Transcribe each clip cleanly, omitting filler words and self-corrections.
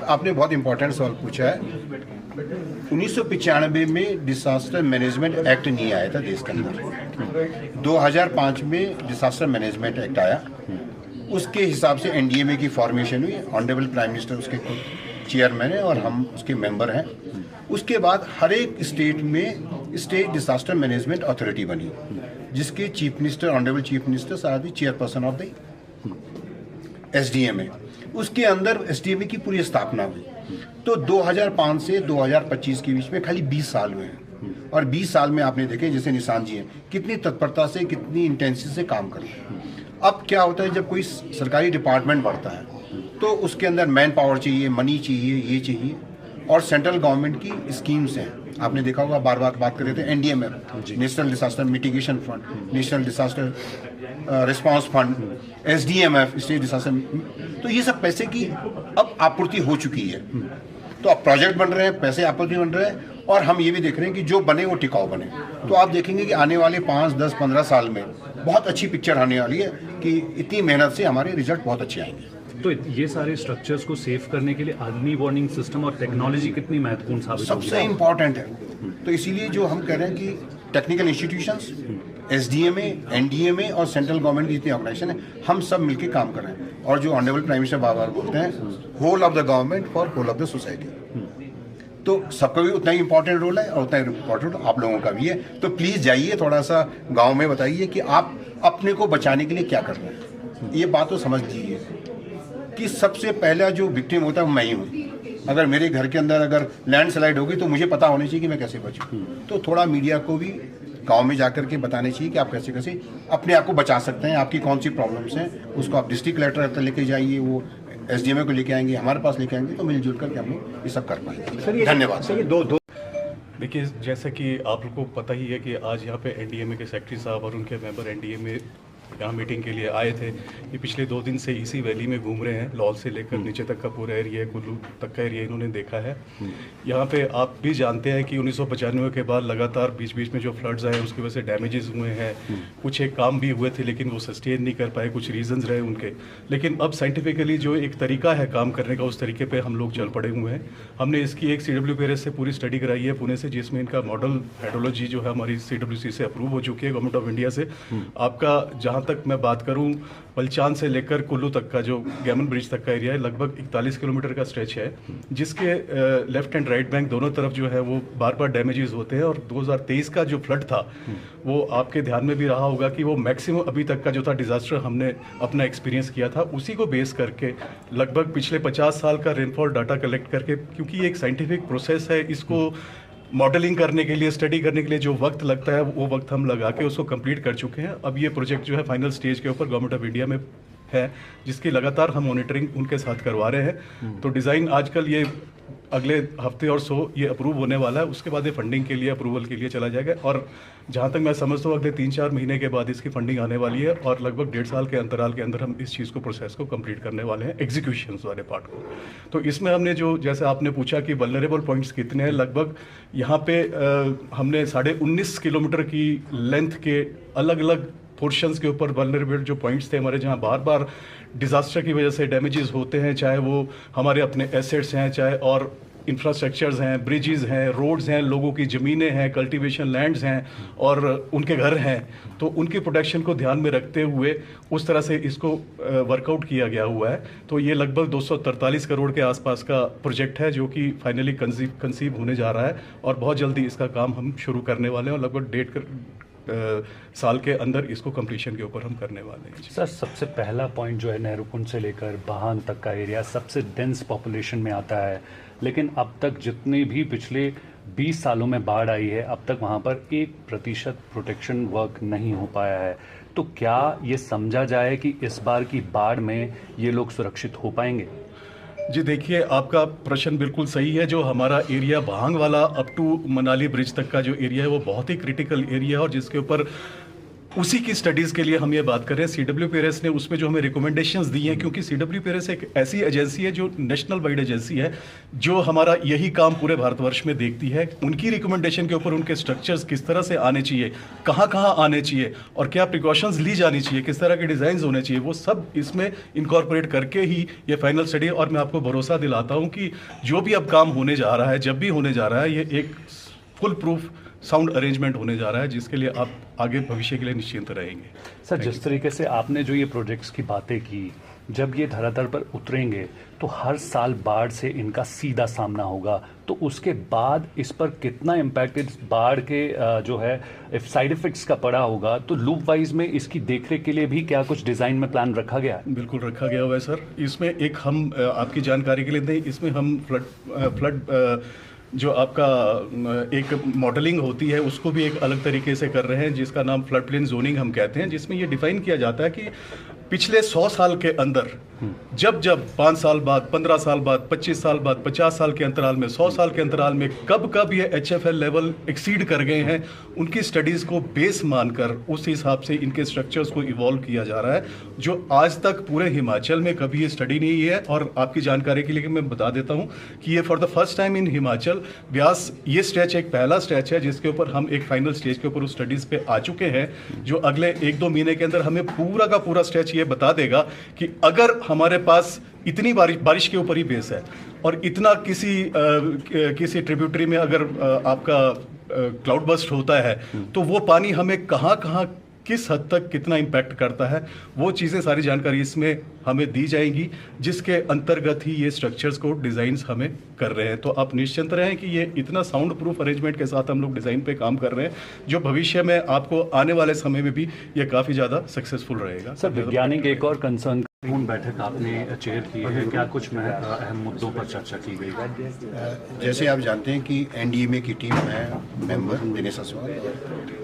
आपने बहुत इंपॉर्टेंट सवाल पूछा है। 1995 में डिसास्टर मैनेजमेंट एक्ट नहीं आया था देश के अंदर। 2005 में डिसास्टर मैनेजमेंट एक्ट आया, उसके हिसाब से एनडीएमए की फॉर्मेशन हुई। ऑनरेबल प्राइम मिनिस्टर उसके चेयरमैन है और हम उसके मेंबर हैं। उसके बाद हर एक स्टेट में स्टेट डिसास्टर मैनेजमेंट अथॉरिटी बनी, जिसके chief minister, honourable chief minister are the chairperson of the SDMA. उसके अंदर एसडीएमए की पूरी स्थापना हुई। तो 2005 से 2025 के बीच में खाली 20 साल हुए हैं, और 20 साल में आपने देखे जैसे निशान जी हैं कितनी तत्परता से, कितनी इंटेंसिटी से काम करते हैं। अब क्या होता है, जब कोई सरकारी डिपार्टमेंट बढ़ता है तो उसके अंदर मैन पावर चाहिए, मनी चाहिए, ये चाहिए, और सेंट्रल गवर्नमेंट की स्कीम्स हैं। आपने देखा होगा, बार बार बात कर रहे थे NDMF, national disaster mitigation fund, national disaster response fund, SDMF, state disaster, तो ये सब पैसे की अब आपूर्ति हो चुकी है। तो अब प्रोजेक्ट बन रहे हैं, पैसे आपूर्ति बन रहे हैं, और हम ये भी देख रहे हैं कि जो बने वो टिकाऊ बने। तो आप देखेंगे कि आने वाले 5, 10, 15 साल में बहुत अच्छी पिक्चर आने वाली है कि इतनी मेहनत से हमारे रिजल्ट बहुत अच्छे आएंगे। तो ये सारे स्ट्रक्चर्स को सेव करने के लिए अर्ली वार्निंग सिस्टम और टेक्नोलॉजी कितनी महत्वपूर्ण साबित होगी? सबसे इम्पॉर्टेंट है। तो इसीलिए जो हम कह रहे हैं कि टेक्निकल इंस्टीट्यूशंस, एसडीएमए, एनडीएमए और सेंट्रल गवर्नमेंट की जितनी ऑर्गेनाइजेशन है, हम सब मिलकर काम कर रहे हैं। और जो ऑनरेबल प्राइम मिनिस्टर बार बार बोलते हैं, whole of the government for whole of the society. तो सबका भी उतना ही इंपॉर्टेंट रोल है और उतना ही इंपॉर्टेंट आप लोगों का भी है। तो प्लीज़ जाइए, थोड़ा सा गांव में बताइए कि आप अपने को बचाने के लिए क्या कर रहे हैं। ये बात तो समझ लीजिए कि सबसे पहला जो विक्टिम होता है वो मैं ही हूँ। अगर मेरे घर के अंदर अगर लैंडस्लाइड होगी तो मुझे पता होना चाहिए कि मैं कैसे बचूँ। तो थोड़ा मीडिया को भी गांव में जाकर के बताने चाहिए कि आप कैसे कैसे अपने आप को बचा सकते हैं, आपकी कौन सी प्रॉब्लम्स हैं। उसको आप डिस्ट्रिक्ट कलेक्टर तक लेके जाइए, वो एसडीएमए को लेके आएंगे, हमारे पास लेके आएंगे, तो मिलजुल करके हम लोग ये सब कर पाएंगे। धन्यवाद सर। देखिए, जैसा कि आप लोग को पता ही है कि आज यहाँ पे एनडीएमए के सेक्रेटरी साहब और उनके मेंबर एनडीएमए यहाँ मीटिंग के लिए आए थे। ये पिछले 2 दिन से इसी वैली में घूम रहे हैं। लॉल से लेकर नीचे तक का पूरा एरिया, कुल्लू तक का एरिया इन्होंने देखा है। यहाँ पे आप भी जानते हैं कि 1995 के बाद लगातार बीच बीच में जो फ्लड्स आए उसकी वजह से डैमेजेस हुए हैं। कुछ एक काम भी हुए थे लेकिन वो सस्टेन नहीं कर पाए, कुछ रीजंस रहे उनके। लेकिन अब साइंटिफिकली जो एक तरीका है काम करने का, उस तरीके पर हम लोग चल पड़े हुए हैं। हमने इसकी एक CWPRS से पूरी स्टडी कराई है पुणे से, जिसमें इनका मॉडल हाइड्रोलॉजी जो है हमारी CWC से अप्रूव हो चुकी है, गवर्नमेंट ऑफ इंडिया से। आपका जहाँ तक मैं बात करूं, पलचान से लेकर कुल्लू तक का जो गैमन ब्रिज तक का एरिया है, लगभग 41 किलोमीटर का स्ट्रेच है, जिसके लेफ्ट एंड राइट बैंक दोनों तरफ जो है वो बार बार डैमेजेस होते हैं। और 2023 का जो फ्लड था वो आपके ध्यान में भी रहा होगा कि वो मैक्सिमम अभी तक का जो था डिजास्टर हमने अपना एक्सपीरियंस किया था, उसी को बेस करके लगभग पिछले 50 साल का रेनफॉल डाटा कलेक्ट करके, क्योंकि ये एक साइंटिफिक प्रोसेस है, इसको मॉडलिंग करने के लिए, स्टडी करने के लिए जो वक्त लगता है वो वक्त हम लगा के उसको कंप्लीट कर चुके हैं। अब ये प्रोजेक्ट जो है फाइनल स्टेज के ऊपर गवर्नमेंट ऑफ इंडिया में है, जिसकी लगातार हम मॉनिटरिंग उनके साथ करवा रहे हैं। तो डिज़ाइन आजकल ये अगले हफ्ते और सो ये अप्रूव होने वाला है, उसके बाद ये फंडिंग के लिए, अप्रूवल के लिए चला जाएगा। और जहाँ तक मैं समझता हूँ अगले 3-4 महीने के बाद इसकी फंडिंग आने वाली है, और लगभग 1.5 साल के अंतराल के अंदर हम इस चीज़ को, प्रोसेस को कंप्लीट करने वाले हैं, एग्जीक्यूशंस वाले पार्ट को। तो इसमें हमने जो, जैसे आपने पूछा कि वल्नरेबल पॉइंट्स कितने हैं, लगभग यहाँ पे हमने 19.5 किलोमीटर की लेंथ के अलग अलग पोर्शंस के ऊपर वल्नरेबल जो पॉइंट्स थे हमारे, जहाँ बार बार डिज़ास्टर की वजह से डैमेजेस होते हैं, चाहे वो हमारे अपने एसेट्स हैं, चाहे और इंफ्रास्ट्रक्चर्स हैं, ब्रिजेस हैं, रोड्स हैं, लोगों की ज़मीनें हैं, कल्टीवेशन लैंड्स हैं और उनके घर हैं। तो उनकी प्रोटेक्शन को ध्यान में रखते हुए उस तरह से इसको वर्कआउट किया गया हुआ है। तो ये लगभग 243 करोड़ के आसपास का प्रोजेक्ट है, जो कि फाइनली कंसीव होने जा रहा है, और बहुत जल्दी इसका काम हम शुरू करने वाले हैं, और लगभग 1.5 साल के अंदर इसको कंप्लीशन के ऊपर हम करने वाले हैं। सर, सबसे पहला पॉइंट जो है नेहरू कुंड से लेकर बाहन तक का एरिया सबसे डेंस पॉपुलेशन में आता है, लेकिन अब तक जितने भी पिछले 20 सालों में बाढ़ आई है, अब तक वहाँ पर 1% प्रोटेक्शन वर्क नहीं हो पाया है। तो क्या ये समझा जाए कि इस बार की बाढ़ में ये लोग सुरक्षित हो पाएंगे? जी देखिए, आपका प्रश्न बिल्कुल सही है। जो हमारा एरिया भांग वाला अप टू मनाली ब्रिज तक का जो एरिया है वो बहुत ही क्रिटिकल एरिया है, और जिसके ऊपर उसी की स्टडीज़ के लिए हम ये बात कर रहे हैं। CWPRS ने उसमें जो हमें रिकमेंडेशंस दी हैं, क्योंकि CWPRS एक ऐसी एजेंसी है जो नेशनल वाइड एजेंसी है, जो हमारा यही काम पूरे भारतवर्ष में देखती है। उनकी रिकमेंडेशन के ऊपर उनके स्ट्रक्चर्स किस तरह से आने चाहिए, कहाँ कहाँ आने चाहिए और क्या प्रिकॉशंस ली जानी चाहिए, किस तरह के डिज़ाइन होने चाहिए, वो सब इसमें इनकॉर्पोरेट करके ही ये फाइनल स्टडी। और मैं आपको भरोसा दिलाता हूँ कि जो भी अब काम होने जा रहा है, जब भी होने जा रहा है, ये एक फुल प्रूफ साउंड अरेंजमेंट होने जा रहा है, जिसके लिए आप आगे भविष्य के लिए निश्चिंत रहेंगे। सर, जिस तरीके से आपने जो ये प्रोजेक्ट्स की बातें की, जब ये धरातल पर उतरेंगे तो हर साल बाढ़ से इनका सीधा सामना होगा, तो उसके बाद इस पर कितना इम्पैक्ट इस बाढ़ के जो है साइड इफेक्ट्स का पड़ा होगा, तो लूप वाइज में इसकी देखरेख के लिए भी क्या कुछ डिज़ाइन में प्लान रखा गया है? बिल्कुल रखा गया हुआ है सर। इसमें एक हम आपकी जानकारी के लिए दें, इसमें हम फ्लड जो आपका एक मॉडलिंग होती है उसको भी एक अलग तरीके से कर रहे हैं, जिसका नाम फ्लड प्लेन जोनिंग हम कहते हैं, जिसमें ये डिफाइन किया जाता है कि पिछले 100 साल के अंदर जब जब 5 साल बाद, 15 साल बाद, 25 साल बाद, 50 साल के अंतराल में, 100 साल के अंतराल में कब कब ये HFL लेवल एक्सीड कर गए हैं, उनकी स्टडीज़ को बेस मानकर उस हिसाब से इनके स्ट्रक्चर्स को इवॉल्व किया जा रहा है, जो आज तक पूरे हिमाचल में कभी ये स्टडी नहीं है। और आपकी जानकारी के लिए मैं बता देता हूँ कि ये for the first time in Himachal Vyas, ये स्ट्रेच एक पहला स्ट्रेच है जिसके ऊपर हम एक फाइनल स्टेज के ऊपर उस स्टडीज़ पे आ चुके हैं, जो अगले 1-2 महीने के अंदर हमें पूरा का पूरा स्ट्रेच ये बता देगा कि अगर हमारे पास इतनी बारिश के ऊपर ही बेस है और इतना किसी ट्रिब्यूटरी में अगर आपका क्लाउड बर्स्ट होता है, तो वो पानी हमें कहाँ कहाँ किस हद तक कितना इम्पैक्ट करता है, वो चीज़ें सारी जानकारी इसमें हमें दी जाएंगी, जिसके अंतर्गत ही ये स्ट्रक्चर्स को डिज़ाइंस हमें कर रहे हैं। तो आप निश्चिंत रहें कि ये इतना साउंड प्रूफ अरेंजमेंट के साथ हम लोग डिज़ाइन पे काम कर रहे हैं, जो भविष्य में आपको आने वाले समय में भी ये काफ़ी ज़्यादा सक्सेसफुल रहेगा। सर, वैज्ञानिक एक और कंसर्न पूर्ण बैठक आपने चेयर की है, क्या कुछ अहम मुद्दों पर चर्चा की गई है? जैसे आप जानते हैं कि NDMA की टीम में member Dinesh Aswal,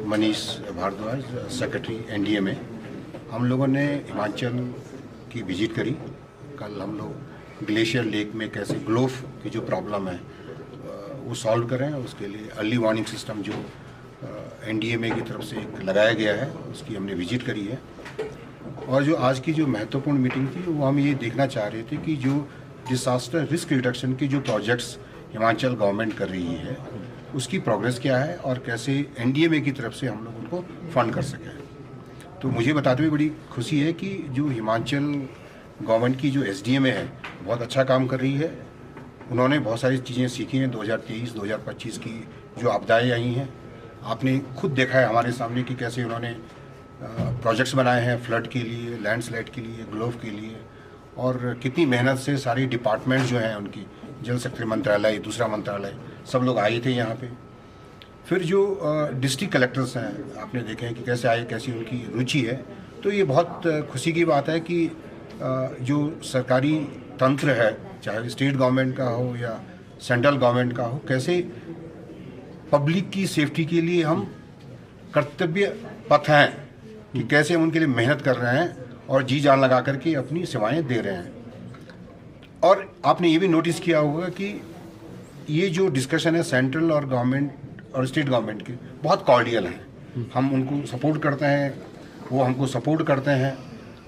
Manish Bharadwaj, secretary NDMA, हम लोगों ने हिमाचल की विजिट करी। कल हम लोग ग्लेशियर लेक में कैसे ग्लोफ की जो प्रॉब्लम है वो सॉल्व करें, उसके लिए अर्ली वार्निंग सिस्टम जो NDMA की तरफ से एक लगाया गया है, उसकी हमने विजिट करी है। और जो आज की जो महत्वपूर्ण मीटिंग थी, वो हम ये देखना चाह रहे थे कि जो डिसास्टर रिस्क रिडक्शन की जो प्रोजेक्ट्स हिमाचल गवर्नमेंट कर रही है, उसकी प्रोग्रेस क्या है और कैसे NDMA की तरफ से हम लोग उनको फंड कर सकें। तो मुझे बताते हुए बड़ी खुशी है कि जो हिमाचल गवर्नमेंट की जो SDMA है, बहुत अच्छा काम कर रही है। उन्होंने बहुत सारी चीज़ें सीखी हैं 2023-2025 की जो आपदाएँ आई हैं। आपने खुद देखा है हमारे सामने कि कैसे उन्होंने प्रोजेक्ट्स बनाए हैं फ्लड के लिए, लैंडस्लाइड के लिए, ग्लोव के लिए, और कितनी मेहनत से सारी डिपार्टमेंट जो हैं उनकी, जल शक्ति मंत्रालय, दूसरा मंत्रालय, सब लोग आए थे यहाँ पे। फिर जो डिस्ट्रिक्ट कलेक्टर्स हैं, आपने देखे हैं कि कैसे आए, कैसी उनकी रुचि है। तो ये बहुत खुशी की बात है कि जो सरकारी तंत्र है, चाहे स्टेट गवर्नमेंट का हो या सेंट्रल गवर्नमेंट का हो, कैसे पब्लिक की सेफ्टी के लिए हम कर्तव्य पथ हैं कि कैसे हम उनके लिए मेहनत कर रहे हैं और जी जान लगा करके अपनी सेवाएं दे रहे हैं। और आपने ये भी नोटिस किया होगा कि ये जो डिस्कशन है सेंट्रल और गवर्नमेंट और स्टेट गवर्नमेंट के, बहुत कॉर्डियल हैं। हम उनको सपोर्ट करते हैं, वो हमको सपोर्ट करते हैं,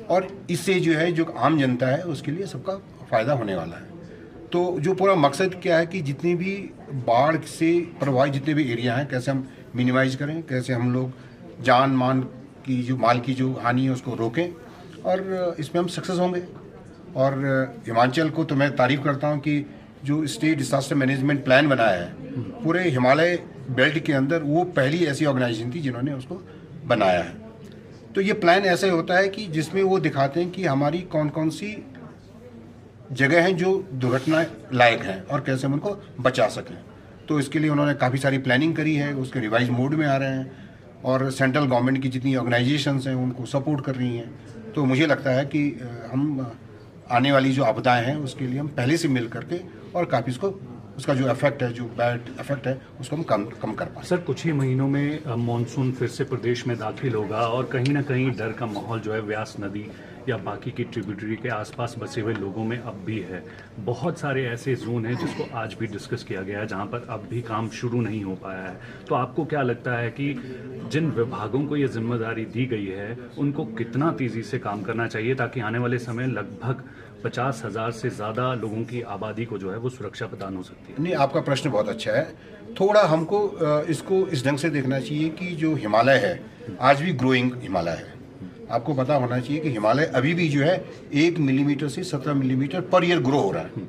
और इससे जो है जो आम जनता है उसके लिए सबका फ़ायदा होने वाला है। तो जो पूरा मकसद क्या है कि जितनी भी बाढ़ से प्रभावित जितने भी एरिया हैं, कैसे हम मिनिमाइज करें, कैसे हम लोग जान मान की जो माल की जो हानि है उसको रोकें, और इसमें हम सक्सेस होंगे। और हिमाचल को तो मैं तारीफ़ करता हूँ कि जो स्टेट डिसास्टर मैनेजमेंट प्लान बनाया है पूरे हिमालय बेल्ट के अंदर, वो पहली ऐसी ऑर्गेनाइजेशन थी जिन्होंने उसको बनाया है। तो ये प्लान ऐसे होता है कि जिसमें वो दिखाते हैं कि हमारी कौन कौन सी जगह हैं जो दुर्घटना लायक हैं और कैसे हम उनको बचा सकें। तो इसके लिए उन्होंने काफ़ी सारी प्लानिंग करी है, उसके रिवाइज मोड में आ रहे हैं, और सेंट्रल गवर्नमेंट की जितनी ऑर्गेनाइजेशंस हैं उनको सपोर्ट कर रही हैं। तो मुझे लगता है कि हम आने वाली जो आपदाएं हैं उसके लिए हम पहले से मिल करके और काफ़ी उसका जो इफेक्ट है, जो बैड इफेक्ट है, उसको हम कम कर पाएं। सर, कुछ ही महीनों में मॉनसून फिर से प्रदेश में दाखिल होगा और कहीं ना कहीं डर का माहौल जो है व्यास नदी या बाकी की ट्रिब्यूटरी के आसपास बसे हुए लोगों में अब भी है। बहुत सारे ऐसे जोन हैं जिसको आज भी डिस्कस किया गया है जहाँ पर अब भी काम शुरू नहीं हो पाया है। तो आपको क्या लगता है कि जिन विभागों को ये जिम्मेदारी दी गई है उनको कितना तेज़ी से काम करना चाहिए ताकि आने वाले समय लगभग 50,000 से ज़्यादा लोगों की आबादी को जो है वो सुरक्षा प्रदान हो सकती है? नहीं, आपका प्रश्न बहुत अच्छा है। थोड़ा हमको इसको इस ढंग से देखना चाहिए कि जो हिमालय है आज भी ग्रोइंग हिमालय है। आपको पता होना चाहिए कि हिमालय अभी भी जो है 1 मिलीमीटर से 17 मिलीमीटर पर ईयर ग्रो हो रहा है।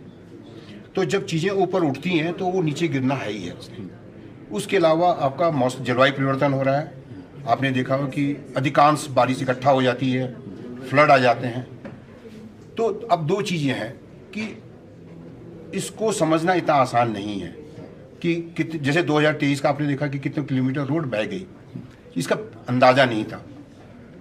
तो जब चीज़ें ऊपर उठती हैं तो वो नीचे गिरना है ही है। उसके अलावा आपका मौसम जलवायु परिवर्तन हो रहा है। आपने देखा हो कि अधिकांश बारिश इकट्ठा हो जाती है, फ्लड आ जाते हैं। तो अब दो चीज़ें हैं कि इसको समझना इतना आसान नहीं है कि जैसे 2023 का आपने देखा कि कितने किलोमीटर रोड बह गई, इसका अंदाज़ा नहीं था।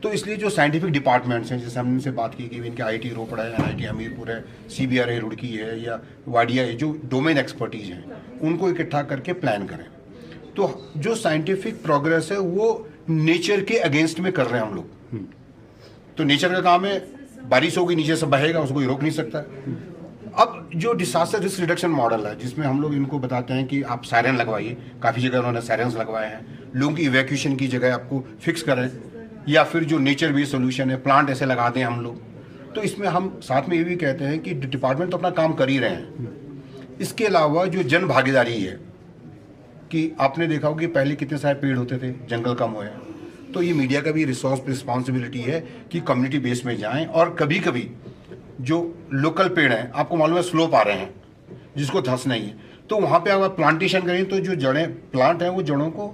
तो इसलिए जो साइंटिफिक डिपार्टमेंट्स हैं, जैसे हमने इनसे बात की कि इनके IIT रोपड़ है, NIT हमीरपुर है, CBRI रुड़की है या वाडिया है, जो डोमेन एक्सपर्टीज हैं उनको इकट्ठा करके प्लान करें। तो जो साइंटिफिक प्रोग्रेस है वो नेचर के अगेंस्ट में कर रहे हैं हम लोग। तो नेचर का काम है, बारिश होगी नीचे से बहेगा, उसको रोक नहीं सकता। अब जो डिसास्टर रिस्क रिडक्शन मॉडल है जिसमें हम लोग इनको बताते हैं कि आप सायरन लगवाइए, काफ़ी जगह उन्होंने सायरन्स लगवाए हैं, लोगों की इवैक्यूएशन की जगह आपको फिक्स करें, या फिर जो नेचर बेस्ड सोल्यूशन है प्लांट ऐसे लगा दें हम लोग। तो इसमें हम साथ में ये भी कहते हैं कि डिपार्टमेंट तो अपना काम कर ही रहे हैं, इसके अलावा जो जन भागीदारी है कि आपने देखा हो कि पहले कितने सारे पेड़ होते थे, जंगल कम हुए हैं। तो ये मीडिया का भी रिस्पॉन्सिबिलिटी है कि कम्युनिटी बेस में जाएं और कभी कभी जो लोकल पेड़ हैं, आपको मालूम है स्लोप आ रहे हैं जिसको धंस नहीं है, तो वहाँ पे अगर प्लांटेशन करें तो जो जड़ें प्लांट हैं वो जड़ों को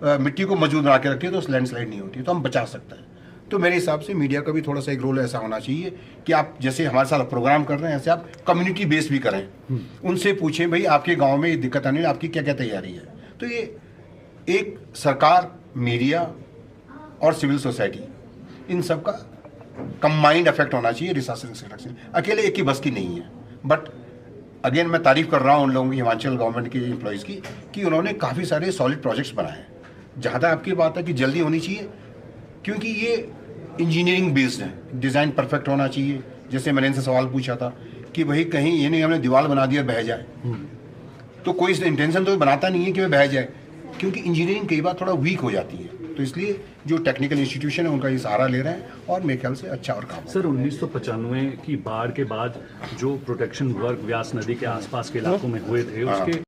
मिट्टी को मजबूत बना के रखती है, तो लैंडस्लाइड नहीं होती, तो हम बचा सकते हैं। तो मेरे हिसाब से मीडिया का भी थोड़ा सा एक रोल ऐसा होना चाहिए कि आप जैसे हमारे साथ प्रोग्राम कर रहे हैं ऐसे आप कम्युनिटी बेस भी करें, उनसे पूछें भाई आपके गाँव में ये दिक्कत आने आपकी क्या क्या तैयारी है। तो ये एक सरकार, मीडिया और सिविल सोसाइटी, इन सब का कंबाइंड इफेक्ट होना चाहिए डिसास्टर रिस्क रिडक्शन। अकेले एक ही बस की नहीं है। बट अगेन मैं तारीफ कर रहा हूँ उन लोगों की, हिमाचल गवर्नमेंट के एम्प्लॉयज़ की, कि उन्होंने काफ़ी सारे सॉलिड प्रोजेक्ट्स बनाए हैं। जहाँ तक आपकी बात है कि जल्दी होनी चाहिए, क्योंकि ये इंजीनियरिंग बेस्ड है, डिज़ाइन परफेक्ट होना चाहिए। जैसे मैंने इनसे सवाल पूछा था कि भाई कहीं ये नहीं हमने दीवार बना दी और बह जाए, तो कोई इंटेंशन तो बनाता नहीं है कि वह बह जाए, क्योंकि इंजीनियरिंग कई बार थोड़ा वीक हो जाती है। तो इसलिए जो टेक्निकल इंस्टीट्यूशन है उनका ये सहारा ले रहे हैं और मेरे ख्याल से अच्छा और काम। सर 1995 की बाढ़ के बाद जो प्रोटेक्शन वर्क व्यास नदी के आसपास के इलाकों में हुए थे उसके